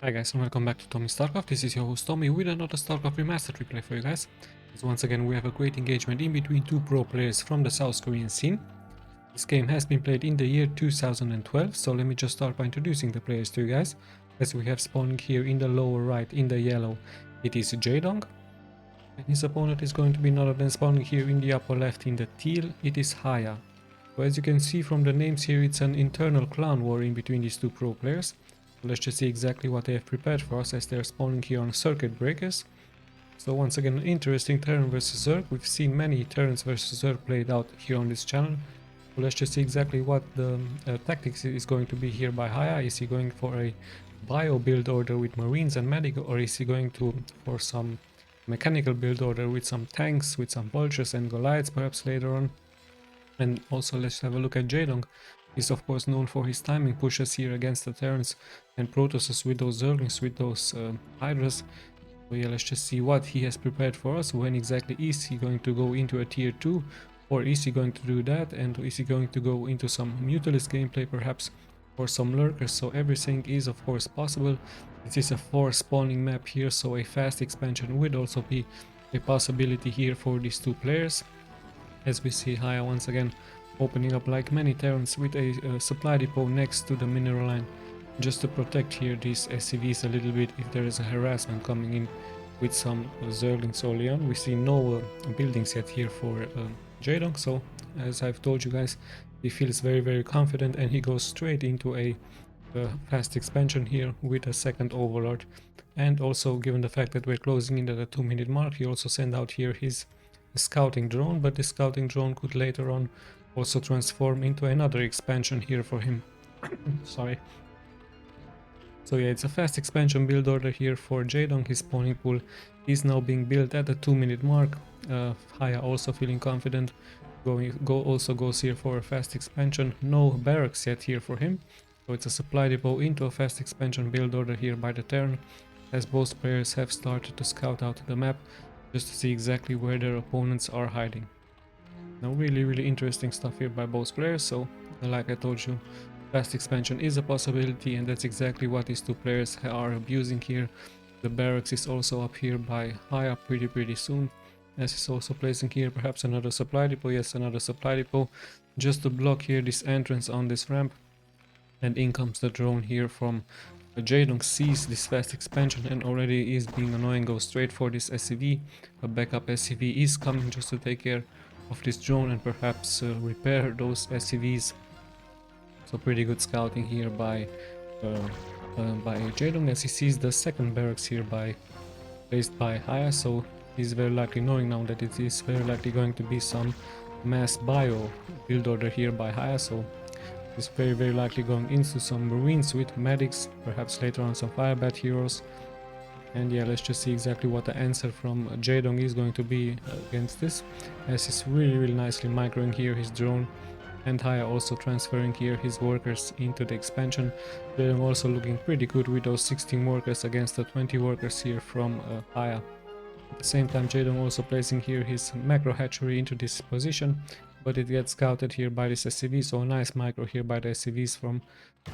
Hi guys and welcome back to Tommy's Starcraft. This is your host Tommy with another Starcraft Remastered replay for you guys. As once again we have a great engagement in between two pro players from the South Korean scene. This game has been played in the year 2012, so let me just start by introducing the players to you guys. As we have spawning here in the lower right in the yellow, it is JAEDONG. And his opponent is going to be none other than spawning here in the upper left in the teal, it is HIYA. So as you can see from the names here, it's an internal clan war in between these two pro players. Let's just see exactly what they have prepared for us as they're spawning here on circuit breakers. So once again, an interesting Terran versus Zerg. We've seen many Terrans versus Zerg played out here on this channel. So let's just see exactly what the tactics is going to be here by HIYA. Is he going for a bio build order with Marines and Medic, or is he going for some mechanical build order with some tanks, with some Vultures and Goliaths perhaps later on? And also let's have a look at JAEDONG. He's of course known for his timing pushes here against the Terrans and Protosses with those Zerglings, with those Hydras. So yeah, let's just see what he has prepared for us. When exactly is he going to go into a tier 2, or is he going to do that, and is he going to go into some Mutalist gameplay perhaps, or some Lurkers? So everything is of course possible. This is a 4 spawning map here, so a fast expansion would also be a possibility here for these two players. As we see HIYA once again opening up like many Terrans with a supply depot next to the mineral line, just to protect here these SCVs a little bit if there is a harassment coming in with some Zerglings early on. We see no buildings yet here for JAEDONG, so as I've told you guys, he feels very confident and he goes straight into a fast expansion here with a second Overlord. And also, given the fact that we're closing in at the 2-minute mark, he also sent out here his scouting drone, but the scouting drone could later on also transform into another expansion here for him. Sorry. So yeah, it's a fast expansion build order here for JAEDONG. His spawning pool is now being built at the 2-minute mark. HIYA also feeling confident, also goes here for a fast expansion. No barracks yet here for him, so it's a supply depot into a fast expansion build order here by the Terran, as both players have started to scout out the map just to see exactly where their opponents are hiding. Now really interesting stuff here by both players. So like I told you, fast expansion is a possibility, and that's exactly what these two players are abusing here. The barracks is also up here by HIYA pretty soon, as he's also placing here perhaps another supply depot. Yes, another supply depot just to block here this entrance on this ramp. And in comes the drone here from JAEDONG, sees this fast expansion and already is being annoying, goes straight for this SCV. A backup SCV is coming just to take care of this drone and perhaps repair those SCVs. So pretty good scouting here by JAEDONG, as he sees the second barracks here placed by HIYA. So he's very likely knowing now that it is very likely going to be some mass bio build order here by HIYA. So he's very likely going into some Marines with medics, perhaps later on some firebat heroes. And yeah, let's just see exactly what the answer from JAEDONG is going to be against this, as he's really nicely microing here his drone, and HIYA also transferring here his workers into the expansion. JAEDONG also looking pretty good with those 16 workers against the 20 workers here from HIYA. At the same time, JAEDONG also placing here his macro hatchery into this position, but it gets scouted here by this SCV, so a nice micro here by the SCVs from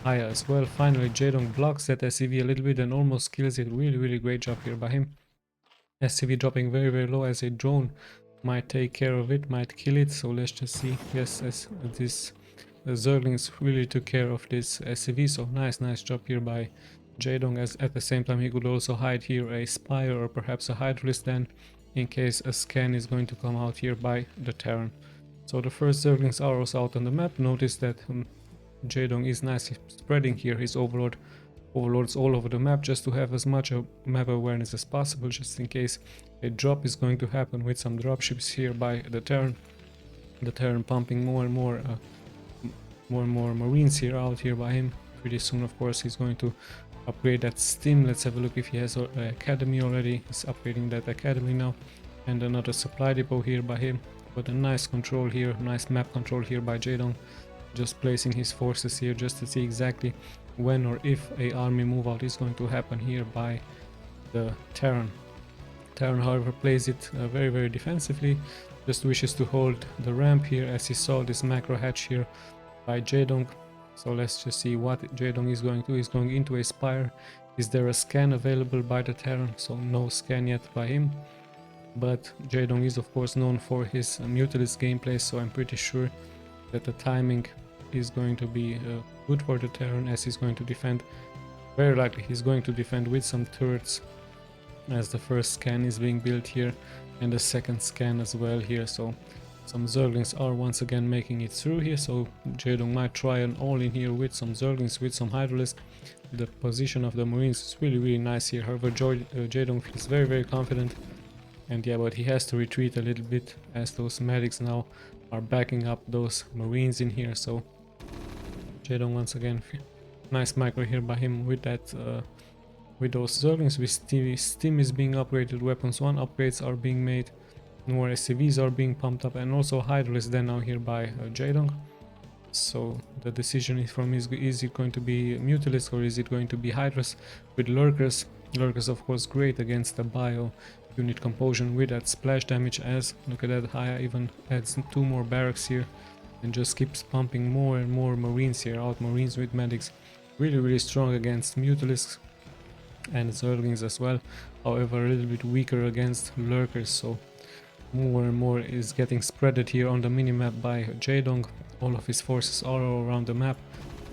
HIYA as well. Finally, JAEDONG blocks that SCV a little bit and almost kills it. Really great job here by him. SCV dropping very low, as a drone might take care of it, might kill it. So let's just see. Yes, as this Zerglings really took care of this SCV, so nice job here by JAEDONG, as at the same time he could also hide here a Spire or perhaps a Hydralisk then, in case a scan is going to come out here by the Terran. So the first Zerglings are also out on the map. Notice that JAEDONG is nicely spreading here his overlords all over the map, just to have as much map awareness as possible, just in case a drop is going to happen with some dropships here by the Terran. The Terran pumping more and more Marines here out here by him. Pretty soon, of course, he's going to upgrade that stim. Let's have a look if he has an academy already. He's upgrading that academy now, and another supply depot here by him. But a nice control here, nice map control here by JAEDONG, just placing his forces here just to see exactly when or if a army move out is going to happen here by the Terran. Terran, however, plays it very defensively, just wishes to hold the ramp here, as he saw this macro hatch here by JAEDONG. So let's just see what JAEDONG is going to. He's going into a Spire. Is there a scan available by the Terran? So no scan yet by him. But JAEDONG is of course known for his Mutilist gameplay, so I'm pretty sure that the timing is going to be good for the Terran, as he's going to defend. Very likely he's going to defend with some turrets, as the first scan is being built here and the second scan as well here. So some Zerglings are once again making it through here, so JAEDONG might try an all-in here with some Zerglings, with some Hydralisk. The position of the Marines is really nice here. However, JAEDONG feels very confident, and yeah, but he has to retreat a little bit as those medics now are backing up those Marines in here. So JAEDONG once again, nice micro here by him with that with those Zerglings. With Steam is being upgraded, weapons 1 upgrades are being made, more SCVs are being pumped up, and also Hydralisk then now here by JAEDONG. So the decision is from is it going to be Mutilist or is it going to be Hydras with Lurkers? Lurkers of course great against the bio unit composition with that splash damage, as look at that, HIYA even adds 2 more barracks here and just keeps pumping more and more Marines here out. Marines with medics really strong against Mutilists and Zerglings as well, however a little bit weaker against Lurkers. So more and more is getting spreaded here on the minimap by JAEDONG. All of his forces are all around the map,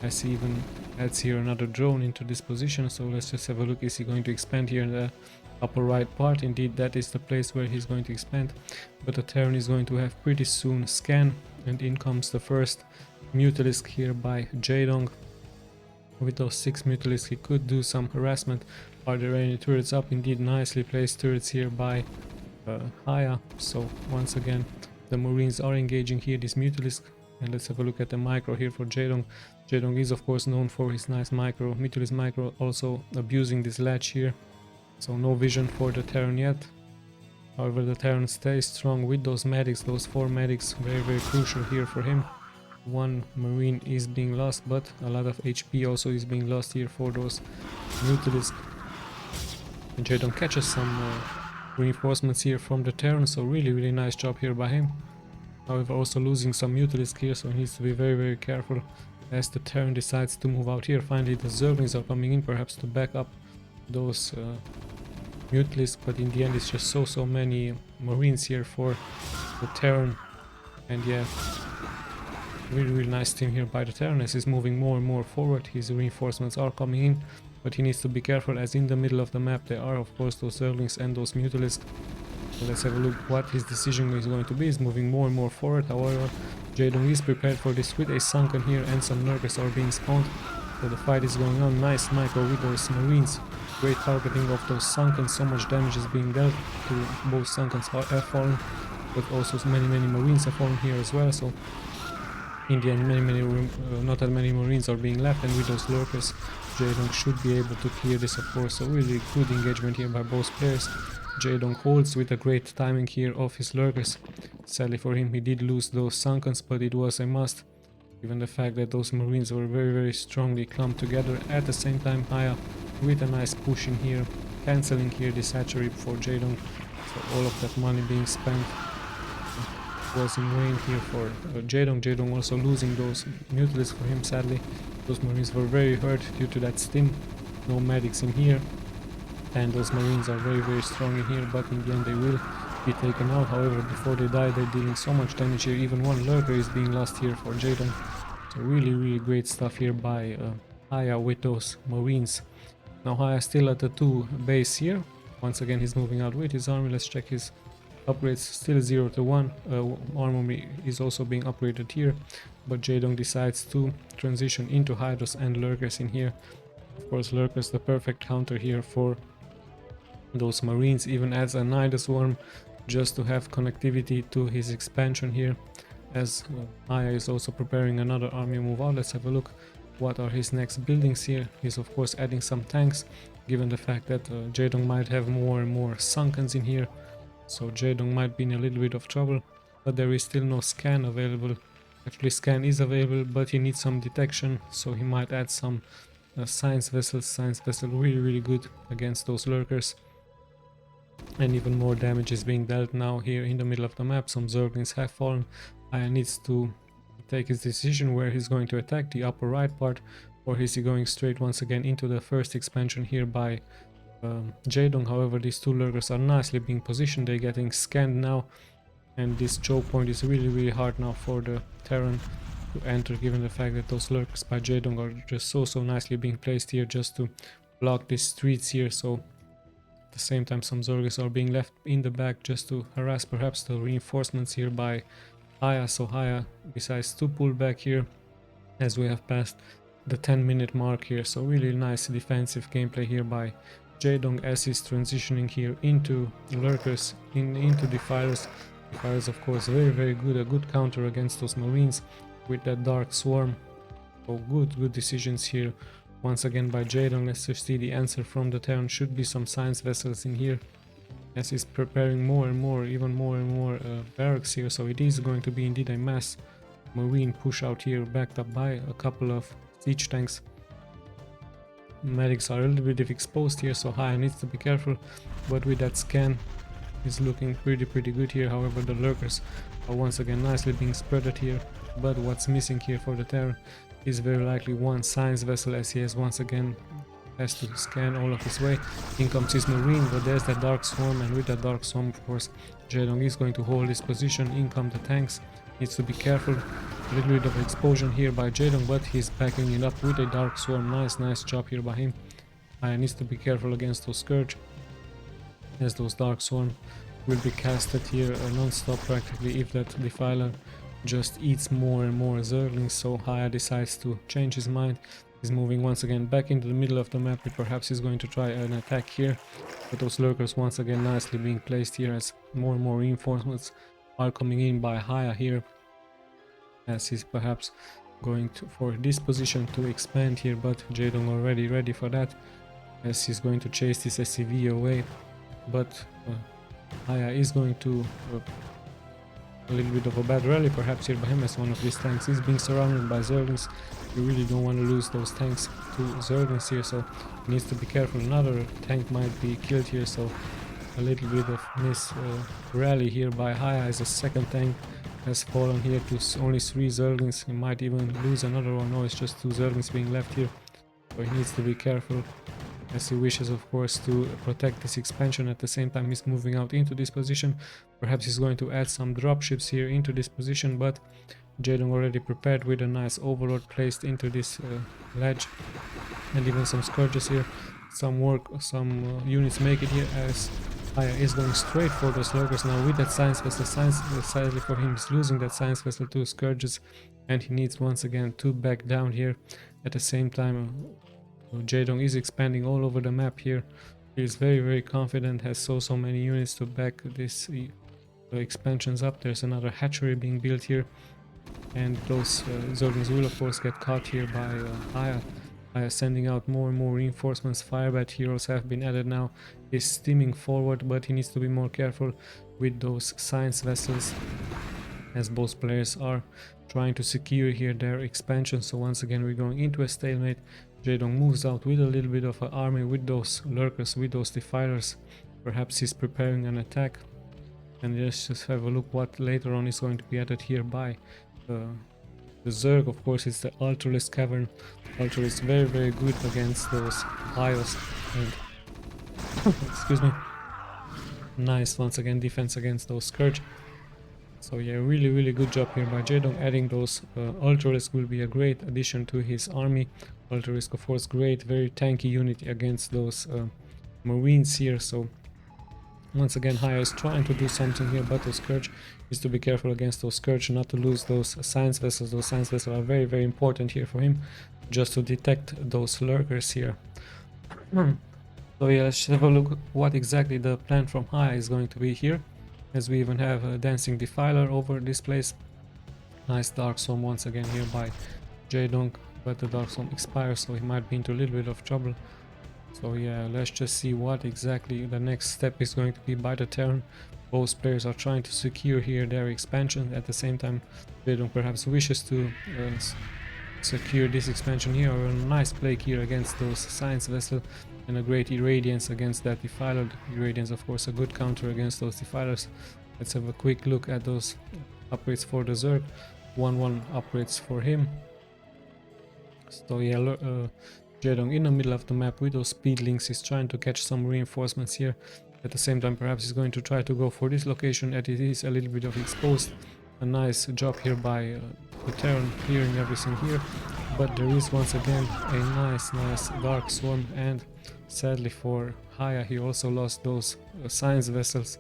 as he even adds here another drone into this position. So let's just have a look. Is he going to expand here in the upper right part? Indeed, that is the place where he's going to expand, but the Terran is going to have pretty soon scan, and in comes the first Mutalisk here by JAEDONG. With those 6 Mutalisks he could do some harassment. Are there any turrets up? Indeed, nicely placed turrets here by HIYA. So once again the Marines are engaging here this Mutalisk, and let's have a look at the micro here for JAEDONG. JAEDONG is of course known for his nice micro. Mutalisk micro also abusing this latch here, so no vision for the Terran yet. However, the Terran stays strong with those medics, those 4 medics, very crucial here for him. 1 Marine is being lost, but a lot of HP also is being lost here for those Mutalisk. And JAEDONG catches some reinforcements here from the Terran, so really nice job here by him. However, also losing some Mutalisk here, so he needs to be very careful as the Terran decides to move out here. Finally the Zerglings are coming in, perhaps to back up those Mutalisk, but in the end it's just so many Marines here for the Terran. And yeah, really nice team here by the Terran, as he's moving more and more forward. His reinforcements are coming in, but he needs to be careful, as in the middle of the map there are of course those Zerglings and those Mutalisk. So let's have a look what his decision is going to be. He's moving more and more forward. However, JAEDONG is prepared for this with a sunken here, and some Lurkers are being spawned. So the fight is going on. Nice micro with those Marines. Great targeting of those sunken. So much damage is being dealt to both sunkens have fallen, but also many Marines have fallen here as well. So in the end, not that many Marines are being left, and with those Lurkers, JAEDONG should be able to clear this of course. So really good engagement here by both players. JAEDONG holds with a great timing here of his Lurkers. Sadly for him, he did lose those sunkens, but it was a must, given the fact that those Marines were very strongly clumped together. At the same time, HIYA with a nice push in here, cancelling here this hatchery for JAEDONG. So all of that money being spent was in vain here for JAEDONG. JAEDONG also losing those Mutalisks for him, sadly. Those Marines were very hurt due to that stim. No medics in here, and those Marines are very strong in here, but in the end they will be taken out. However, before they die, they're dealing so much damage here. Even 1 Lurker is being lost here for JAEDONG. So really great stuff here by HIYA with those Marines. Now HIYA still at the 2 base here. Once again he's moving out with his army. Let's check his upgrades. Still 0 to 1. Armory is also being upgraded here, but JAEDONG decides to transition into Hydras and Lurkers in here. Of course, Lurkers the perfect counter here for those Marines. Even adds a Nidus Swarm just to have connectivity to his expansion here, as HIYA is also preparing another army move out. Let's have a look what are his next buildings here. He's of course adding some tanks, given the fact that JAEDONG might have more and more sunkens in here, so JAEDONG might be in a little bit of trouble. But there is still no scan available. Actually, scan is available, but he needs some detection, so he might add some science vessels. Science vessel really good against those Lurkers. And even more damage is being dealt now here in the middle of the map. Some Zerglings have fallen. HIYA needs to take his decision where he's going to attack. The upper right part or is he going straight once again into the first expansion here by JAEDONG? However, these two lurkers are nicely being positioned, they're getting scanned now, and this choke point is really hard now for the Terran to enter, given the fact that those lurkers by JAEDONG are just so nicely being placed here just to block these streets here. So at the same time some Zergs are being left in the back just to harass perhaps the reinforcements here by HIYA. So HIYA decides to pull back here as we have passed the 10-minute mark here. So really nice defensive gameplay here by JAEDONG as he's transitioning here into lurkers, into defilers. Defilers of course very good, a good counter against those marines with that dark swarm. So good decisions here once again by JAEDONG. Let's just see the answer from the Terran. Should be some science vessels in here as he's preparing more and more barracks here. So it is going to be indeed a mass marine push out here, backed up by a couple of siege tanks. Medics are a little bit exposed here, so HIYA needs to be careful, but with that scan is looking pretty good here. However, the lurkers are once again nicely being spreaded here, but what's missing here for the Terran is very likely one science vessel, as he has to scan all of his way. In comes his marine, but there's that dark swarm, and with that dark swarm of course JAEDONG is going to hold his position. In come the tanks, needs to be careful. A little bit of explosion here by JAEDONG, but he's backing it up with a dark swarm. Nice job here by him. Needs to be careful against those Scourge, as those dark swarm will be casted here non-stop practically if that defiler just eats more and more Zerglings. So HIYA decides to change his mind. He's moving once again back into the middle of the map, and perhaps he's going to try an attack here, but those lurkers once again nicely being placed here as more and more reinforcements are coming in by HIYA here, as he's perhaps going for this position to expand here, but JAEDONG already ready for that as he's going to chase this SCV away. But HIYA is going to a little bit of a bad rally perhaps here by him, as one of these tanks is being surrounded by Zerglings. You really don't want to lose those tanks to Zerglings here, so he needs to be careful. Another tank might be killed here, so a little bit of miss rally here by HIYA as a second tank has fallen here to only 3 Zerglings. He might even lose another one. No, it's just 2 Zerglings being left here, so he needs to be careful as he wishes of course to protect this expansion. At the same time he's moving out into this position. Perhaps he's going to add some dropships here into this position, but JAEDONG already prepared with a nice overlord placed into this ledge, and even some Scourges here. Some units make it here, as HIYA is going straight for those lurkers now with that science vessel. Sadly for him, he's losing that science vessel to Scourges, and he needs once again to back down here. At the same time JAEDONG is expanding all over the map here. He is very confident, has so many units to back this expansions up. There's another hatchery being built here, and those Zerglings will of course get caught here by HIYA sending out more and more reinforcements. Firebat heroes have been added now. He's steaming forward, but he needs to be more careful with those science vessels, as both players are trying to secure here their expansion. So once again we're going into a stalemate. JAEDONG moves out with a little bit of an army with those lurkers, with those defilers. Perhaps he's preparing an attack, and let's just have a look what later on is going to be added here by the Zerg. Of course it's the Ultralisk Cavern. Ultralisk very good against those Bios, and excuse me, nice once again defense against those Scourge. So yeah, really good job here by JAEDONG. Adding those Ultralisk will be a great addition to his army. Ultralisk of course great, very tanky unit against those marines here. So once again HIYA is trying to do something here, but those Scourge is to be careful against those Scourge, not to lose those science vessels. Those science vessels are very important here for him, just to detect those lurkers here. So yeah, let's have a look what exactly the plan from HIYA is going to be here, as we even have a dancing defiler over this place. Nice dark swarm once again here by JAEDONG, but the dark swarm expires, so he might be into a little bit of trouble. So yeah, let's just see what exactly the next step is going to be by the Terran. Both players are trying to secure here their expansion. At the same time JAEDONG perhaps wishes to secure this expansion here, or a nice play here against those science vessel, and a great irradiance against that defiler. Irradiance of course a good counter against those defilers. Let's have a quick look at those upgrades for the Zerg. 1-1 upgrades for him. So yeah, Jaedong in the middle of the map with those speed links is trying to catch some reinforcements here. At the same time, perhaps he's going to try to go for this location, as it is a little bit of exposed. A nice job here by the Terran, clearing everything here. But there is once again a nice Dark Swarm, and sadly for HIYA he also lost those science vessels.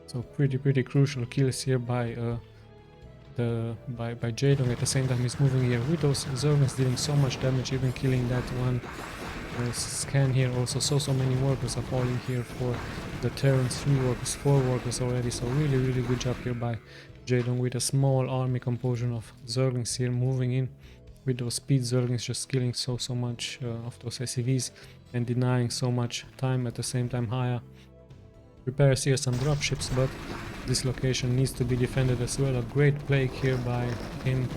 So pretty crucial kills here by Jaedong. At the same time he's moving here with those Zergs, dealing so much damage, even killing that one scan here. Also so many workers are falling here for the Terrans, 3 workers, 4 workers already. So really good job here by Jaedong with a small army composition of Zerglings here moving in with those speed Zerglings, just killing so much of those SCVs and denying so much time. At the same time HIYA prepares here some dropships, but this location needs to be defended as well. A great Plague here by him,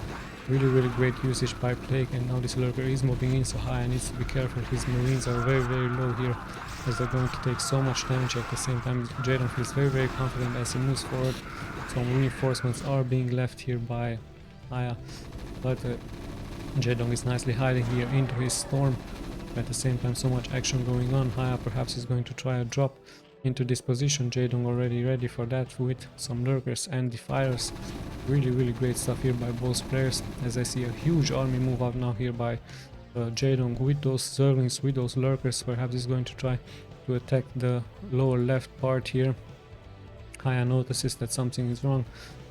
really great usage by Plague, and now this lurker is moving in, so HIYA needs to be careful. His marines are very low here, as they're going to take so much damage. At the same time Jaedong feels very confident as he moves forward. Some reinforcements are being left here by HIYA, but Jaedong is nicely hiding here into his storm. At the same time so much action going on. HIYA perhaps is going to try a drop into this position. Jaedong already ready for that with some lurkers and defilers. Really great stuff here by both players, as I see a huge army move out now here by Jaedong with those Zerglings, with those lurkers. Perhaps he's going to try to attack the lower left part here. HIYA notices that something is wrong,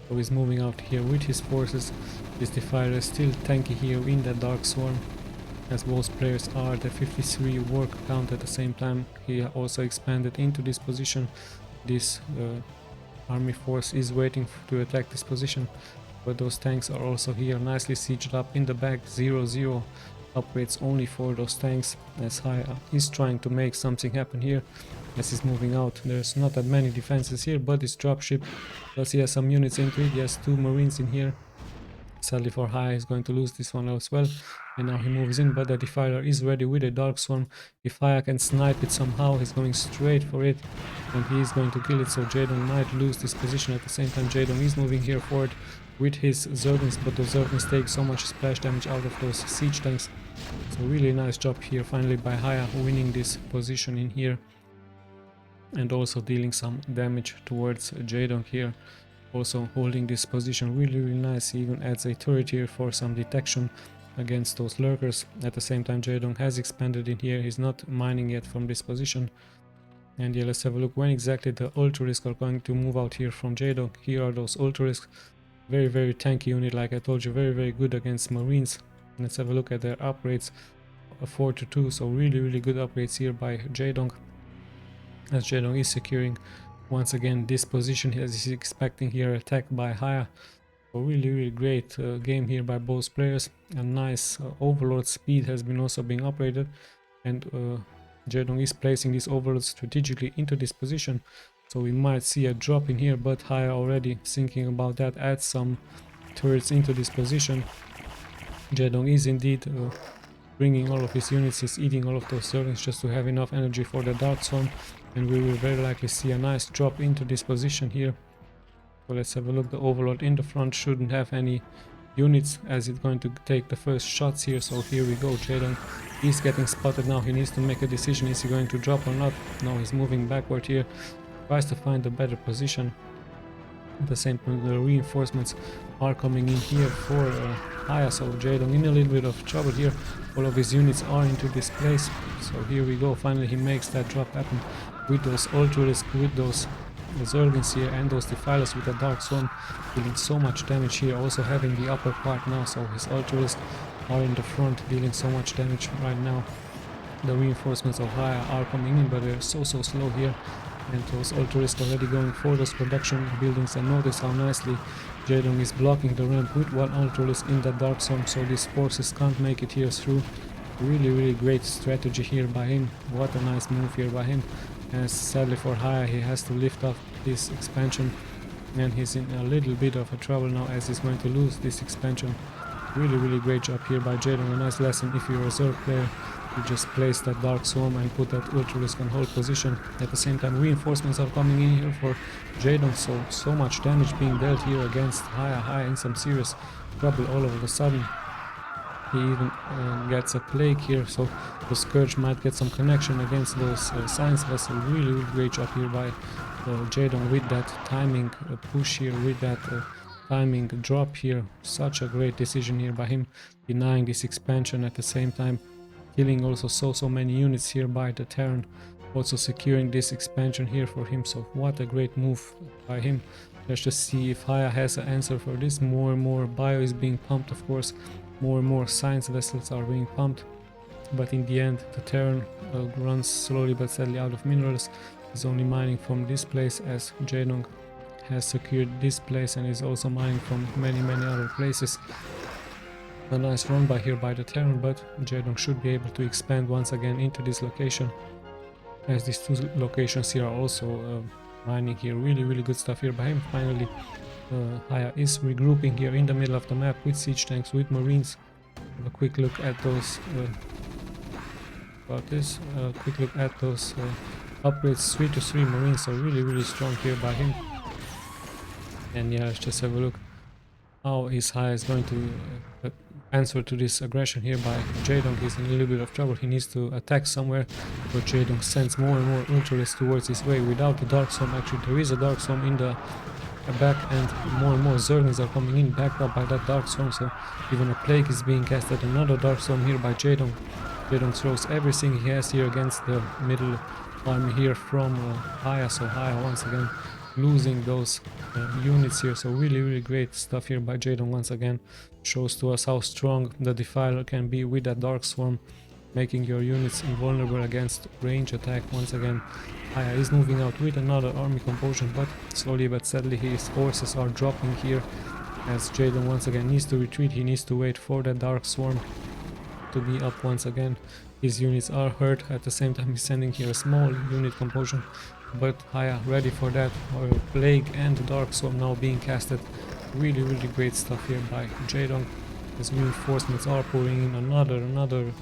so he's moving out here with his forces. This defiler is still tanky here in that Dark Swarm, as both players are. The 53 work count. At the same time he also expanded into this position. This army force is waiting to attack this position, but those tanks are also here nicely sieged up in the back. 0-0 upgrades only for those tanks, as HIYA is trying to make something happen here as he's moving out. There's not that many defenses here, but this dropship, plus he has some units into it. He has 2 marines in here. Sadly for HIYA he's going to lose this one as well, and now he moves in, but the defiler is ready with a Dark Swarm. If HIYA can snipe it somehow, he's going straight for it and he is going to kill it, so Jaedong might lose this position. At the same time Jaedong is moving here forward with his Zerglings, but those Zerglings take so much splash damage out of those siege tanks. So really nice job here finally by HIYA, winning this position in here and also dealing some damage towards Jaedong here. Also holding this position really nice. He even adds a turret here for some detection against those lurkers. At the same time Jaedong has expanded in here. He's not mining yet from this position. And yeah, let's have a look when exactly the Ultralisk are going to move out here from Jaedong. Here are those Ultralisk. Very tanky unit, like I told you, very good against marines. Let's have a look at their upgrades. 4-2, so really good upgrades here by Jaedong, as Jaedong is securing once again this position as he's expecting here attack by HIYA. So really great game here by both players. A nice overlord speed has been also being upgraded, and Jaedong is placing this overlord strategically into this position, so we might see a drop in here, but HIYA already thinking about that, add some turrets into this position. Jaedong is indeed bringing all of his units, is eating all of those servants just to have enough energy for the Dark Swarm, and we will very likely see a nice drop into this position here. So let's have a look. The Overlord in the front shouldn't have any units, as it's going to take the first shots here. So here we go. Jaedong is getting spotted now. He needs to make a decision. Is he going to drop or not? No, he's moving backward here. Tries to find a better position. At the same time, the reinforcements are coming in here for HIYA. So Jaedong in a little bit of trouble here. All of his units are into this place. So here we go. Finally, he makes that drop happen with those Ultralisk, with those Zerglings here, and those Defilers with the Dark Swarm, dealing so much damage here. Also having the upper part now, so his Ultralisk are in the front, dealing so much damage right now. The reinforcements of HIYA are coming in, but they're so slow here. And those Ultralisk already going for those production buildings, and notice how nicely Jaedong is blocking the ramp with one Ultralisk in that Dark Swarm, so these forces can't make it here through. Really great strategy here by him. What a nice move here by him. As sadly for HIYA, he has to lift up this expansion, and he's in a little bit of a trouble now, as he's going to lose this expansion. Really great job here by Jaedong. A nice lesson: if you're a Zerg player, you just place that Dark Swarm and put that Ultralisk on hold position. At the same time, reinforcements are coming in here for Jaedong, so much damage being dealt here against HIYA. HIYA in some serious trouble all of a sudden. He even gets a plague here, so the Scourge might get some connection against those science vessels. Really great job here by JAEDONG with that timing push here, with that timing drop here. Such a great decision here by him, denying this expansion at the same time, killing also so many units here by the Terran, also securing this expansion here for him. So what a great move by him. Let's just see if HIYA has an answer for this. More and more bio is being pumped, of course. More and more science vessels are being pumped. But in the end, the Terran runs slowly but steadily out of minerals. He's only mining from this place, as JAEDONG has secured this place and is also mining from many other places. A nice run by here by the Terran, but JAEDONG should be able to expand once again into this location, as these two locations here are also mining here. Really good stuff here by him. Finally, HIYA is regrouping here in the middle of the map with siege tanks, with marines. Have a quick look at those quick look at those upgrades. 3 to 3 marines, so really strong here by him. And yeah, let's just have a look how his HIYA is going to answer to this aggression here by JAEDONG. He's in a little bit of trouble. He needs to attack somewhere, but JAEDONG sends more and more ultralists towards his way without the Dark Storm. Actually, there is a Dark Storm in the back, and more Zerglings are coming in, backed up by that Dark Storm, so even a Plague is being casted. Another Dark Storm here by JAEDONG. JAEDONG throws everything he has here against the middle army here from HIYA, so HIYA once again losing those units here. So really great stuff here by JAEDONG. Once again shows to us how strong the Defiler can be with that Dark Swarm, making your units invulnerable against range attack. Once again, HIYA is moving out with another army composition, but slowly but steadily his forces are dropping here, as JAEDONG once again needs to retreat. He needs to wait for that Dark Swarm to be up once again. His units are hurt. At the same time, he's sending here a small unit composition, but HIYA ready for that. Plague and Dark Swarm now being casted. Really great stuff here by JAEDONG, as reinforcements are pouring in. Another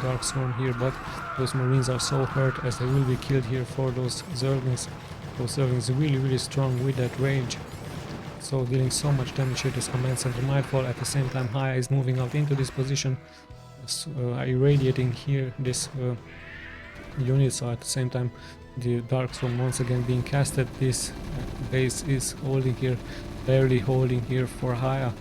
Dark Swarm here, but those marines are so hurt as they will be killed here for those Zerglings. Those Zerglings really strong with that rage, so dealing so much damage here. This command center might fall. At the same time, HIYA is moving out into this position, irradiating here this unit. So at the same time, the Dark Swarm once again being casted. This base is holding here, barely holding here for HIYA,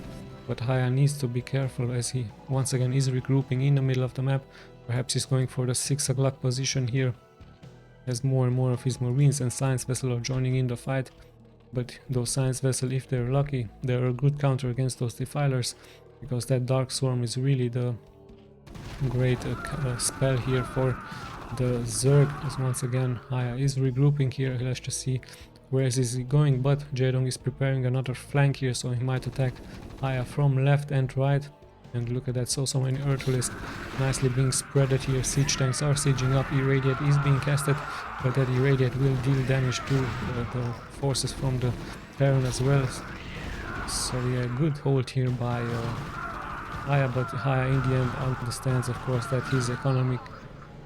but HIYA needs to be careful as he once again is regrouping in the middle of the map. Perhaps he's going for the 6 o'clock position here, as more and more of his marines and science vessel are joining in the fight. But those science vessels, if they're lucky, they're a good counter against those Defilers, because that Dark Swarm is really the great spell here for the Zerg. As once again HIYA is regrouping here. Let's just see where is he going, but JAEDONG is preparing another flank here, so he might attack HIYA from left and right. And look at that, so many Earthlists nicely being spreaded here. Siege tanks are sieging up. Irradiate is being casted, but that Irradiate will deal damage to the forces from the Terran as well. So yeah, good hold here by HIYA, but HIYA in the end understands, of course, that his economic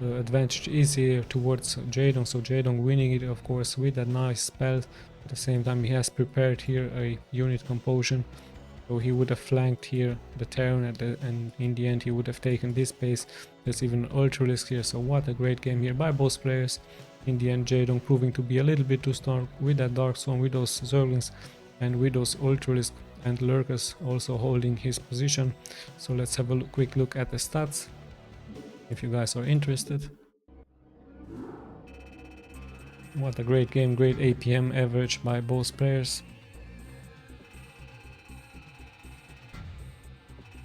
advantage is here towards JAEDONG. So JAEDONG winning it, of course, with that nice spell. At the same time, he has prepared here a unit composition, so he would have flanked here the Terran, and in the end he would have taken this base. There's even Ultralisk here, so what a great game here by both players. In the end, JAEDONG proving to be a little bit too strong with that Dark Swarm, with those Zerglings, and with those Ultralisk and Lurkers also holding his position. So let's have a quick look at the stats, if you guys are interested. What a great game, great APM average by both players.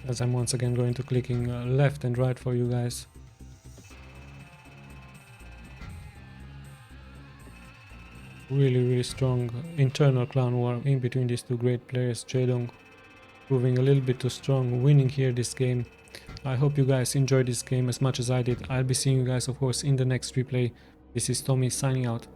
As I'm once again going to clicking left and right for you guys. Really strong internal clan war in between these two great players. JAEDONG proving a little bit too strong, winning here this game. I hope you guys enjoyed this game as much as I did. I'll be seeing you guys, of course, in the next replay. This is Tommy signing out.